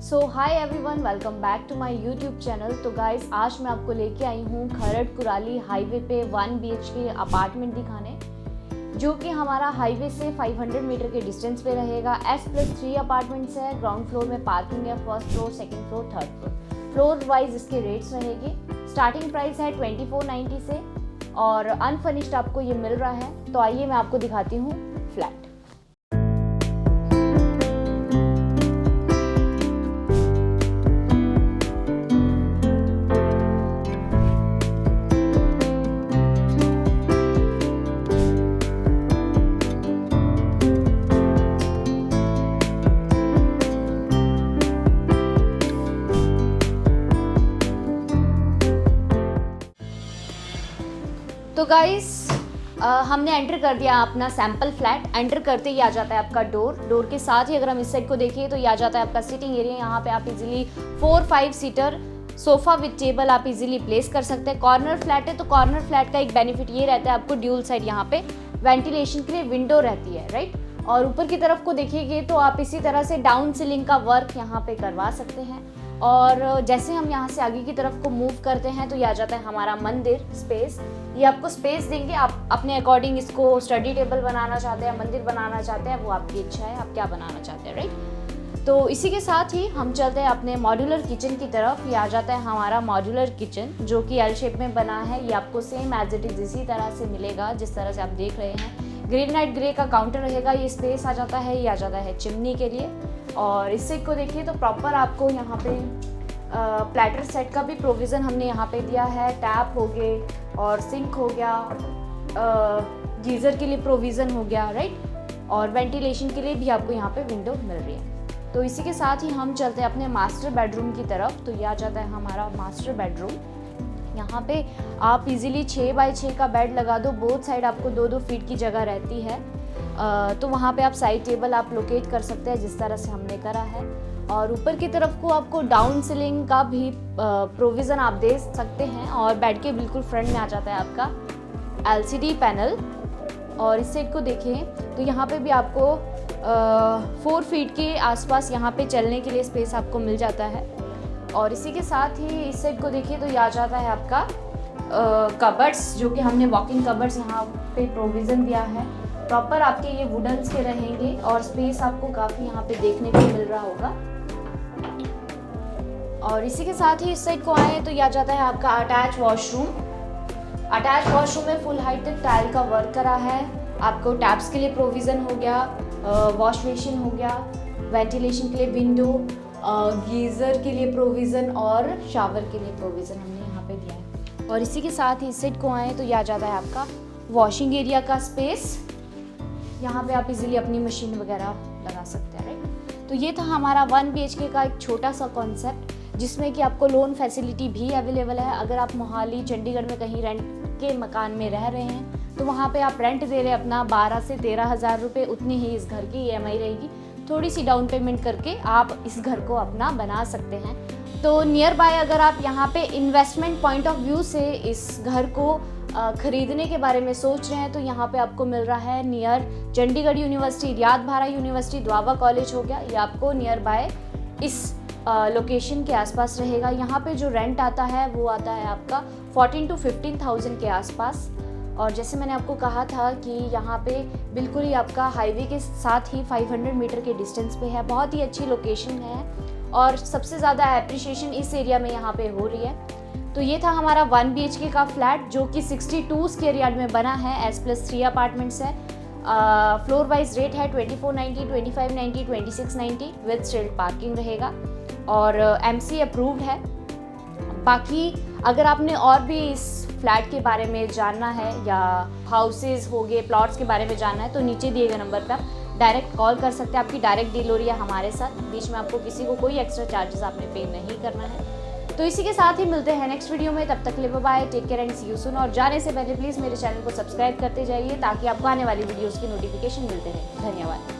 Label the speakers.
Speaker 1: So hi everyone, welcome back to my YouTube channel. तो guys, आज मैं आपको लेके आई हूँ खरड़ कुराली हाईवे पे 1 BHK अपार्टमेंट दिखाने, जो कि हमारा हाईवे से 500 मीटर के डिस्टेंस पे रहेगा। S+3 अपार्टमेंट्स है। ग्राउंड फ्लोर में पार्किंग है, first floor, second floor, third floor. Floor wise इसके रेट्स रहेंगे। स्टार्टिंग प्राइस है 2490 से और अनफर्निश्ड आपको ये मिल रहा है। तो आइए मैं आपको दिखाती हूँ फ्लैट। तो गाइस, हमने एंटर कर दिया अपना सैम्पल फ्लैट। एंटर करते ही आ जाता है आपका डोर के साथ ही अगर हम इस साइड को देखिए तो ये आ जाता है आपका सिटिंग एरिया। यहाँ पे आप easily 4-5 seater sofa with table आप इजीली प्लेस कर सकते हैं। कॉर्नर फ्लैट है तो कॉर्नर फ्लैट का एक बेनिफिट ये रहता है, आपको ड्यूल साइड यहाँ पे वेंटिलेशन के लिए विंडो रहती है, राइट। और ऊपर की तरफ को देखिएगा तो आप इसी तरह से डाउन सीलिंग का वर्क यहाँ पे करवा सकते हैं। और जैसे हम यहाँ से आगे की तरफ को मूव करते हैं तो ये आ जाता है हमारा मंदिर स्पेस। ये आपको स्पेस देंगे, आप अपने अकॉर्डिंग इसको स्टडी टेबल बनाना चाहते हैं, मंदिर बनाना चाहते हैं, वो आपकी इच्छा है, आप क्या बनाना चाहते हैं, राइट। तो इसी के साथ ही हम चलते हैं अपने मॉड्यूलर किचन की तरफ। ये आ जाता है हमारा मॉड्यूलर किचन, जो कि एल शेप में बना है। ये आपको सेम एज इट इज़ इसी तरह से मिलेगा जिस तरह से आप देख रहे हैं। ग्रेनाइट ग्रे का काउंटर रहेगा। ये स्पेस आ जाता है, ये आ जाता है चिमनी के लिए। और इस साइड को देखिए तो प्रॉपर आपको यहाँ पे प्लेटर सेट का भी प्रोविज़न हमने यहाँ पे दिया है। टैप हो गए और सिंक हो गया, गीज़र के लिए प्रोविज़न हो गया, राइट। और वेंटिलेशन के लिए भी आपको यहाँ पे विंडो मिल रही है। तो इसी के साथ ही हम चलते हैं अपने मास्टर बेडरूम की तरफ। तो ये आ जाता है हमारा मास्टर बेडरूम। यहाँ पे आप इजीली 6x6 का बेड लगा दो। बोथ साइड आपको 2-2 फीट की जगह रहती है। तो वहाँ पे आप साइड टेबल आप लोकेट कर सकते हैं जिस तरह से हमने करा है। और ऊपर की तरफ को आपको डाउन सीलिंग का भी प्रोविज़न आप दे सकते हैं। और बेड के बिल्कुल फ्रंट में आ जाता है आपका LCD पैनल। और इस साइड को देखें तो यहाँ पे भी आपको 4 फीट के आसपास यहाँ पे चलने के लिए स्पेस आपको मिल जाता है। और इसी के साथ ही इस साइड को देखिए तो ये आ जाता है आपका कबर्ड्स, जो कि हमने वॉकिंग कबर्ड्स यहाँ पे प्रोविज़न दिया है। प्रॉपर आपके ये वुडन्स के रहेंगे और स्पेस आपको काफ़ी यहाँ पे देखने को मिल रहा होगा। और इसी के साथ ही इस साइड को आए तो ये आ जाता है आपका अटैच वॉशरूम। अटैच वॉशरूम में फुल हाइट तक टाइल का वर्क करा है। आपको टैप्स के लिए प्रोविज़न हो गया, वॉश बेसिन हो गया, वेंटिलेशन के लिए विंडो, गीज़र के लिए प्रोविज़न और शावर के लिए प्रोविज़न हमने यहाँ पे दिया है। और इसी के साथ ही इस साइड को आए तो ये आ जाता है आपका वॉशिंग एरिया का स्पेस। यहाँ पे आप इजीली अपनी मशीन वगैरह लगा सकते हैं, राइट। तो ये था हमारा 1 BHK का एक छोटा सा कॉन्सेप्ट, जिसमें कि आपको लोन फैसिलिटी भी अवेलेबल है। अगर आप मोहाली, चंडीगढ़ में कहीं रेंट के मकान में रह रहे हैं तो वहाँ पे आप रेंट दे रहे हैं अपना 12 से 13 हज़ार रुपये, उतनी ही इस घर की EMI रहेगी। थोड़ी सी डाउन पेमेंट करके आप इस घर को अपना बना सकते हैं। तो नियर बाय अगर आप यहाँ पे इन्वेस्टमेंट पॉइंट ऑफ व्यू से इस घर को खरीदने के बारे में सोच रहे हैं तो यहाँ पे आपको मिल रहा है नियर चंडीगढ़ यूनिवर्सिटी, रियाद बाहरा यूनिवर्सिटी, द्वाबा कॉलेज हो गया। ये आपको नियर बाय इस लोकेशन के आसपास रहेगा। यहाँ पे जो रेंट आता है वो आता है आपका 14 to 15,000 के आसपास। और जैसे मैंने आपको कहा था कि यहाँ पे बिल्कुल ही आपका हाईवे के साथ ही 500 मीटर के डिस्टेंस पे है। बहुत ही अच्छी लोकेशन है और सबसे ज़्यादा एप्रिशिएशन इस एरिया में यहाँ पे हो रही है। तो ये था हमारा 1 BHK का फ्लैट, जो कि 62 स्क्वायर यार्ड में बना है। S+3 अपार्टमेंट्स है। फ्लोर वाइज रेट है 2490, 2590, 2690 विद स्ट्रीट पार्किंग रहेगा और MC अप्रूव्ड है। बाकी अगर आपने और भी इस फ्लैट के बारे में जानना है या हाउसेज हो गए, प्लॉट्स के बारे में जानना है तो नीचे दिए गए नंबर पर आप डायरेक्ट कॉल कर सकते हैं। आपकी डायरेक्ट डील हो रही है हमारे साथ, बीच में आपको किसी को कोई एक्स्ट्रा चार्जेस आपने पे नहीं करना है। तो इसी के साथ ही मिलते हैं नेक्स्ट वीडियो में। तब तक के लिए bye, take care and see you soon. और जाने से पहले प्लीज़ मेरे चैनल को सब्सक्राइब करते जाइए ताकि आपको आने वाली वीडियोज़ की नोटिफिकेशन मिलते रहे। धन्यवाद।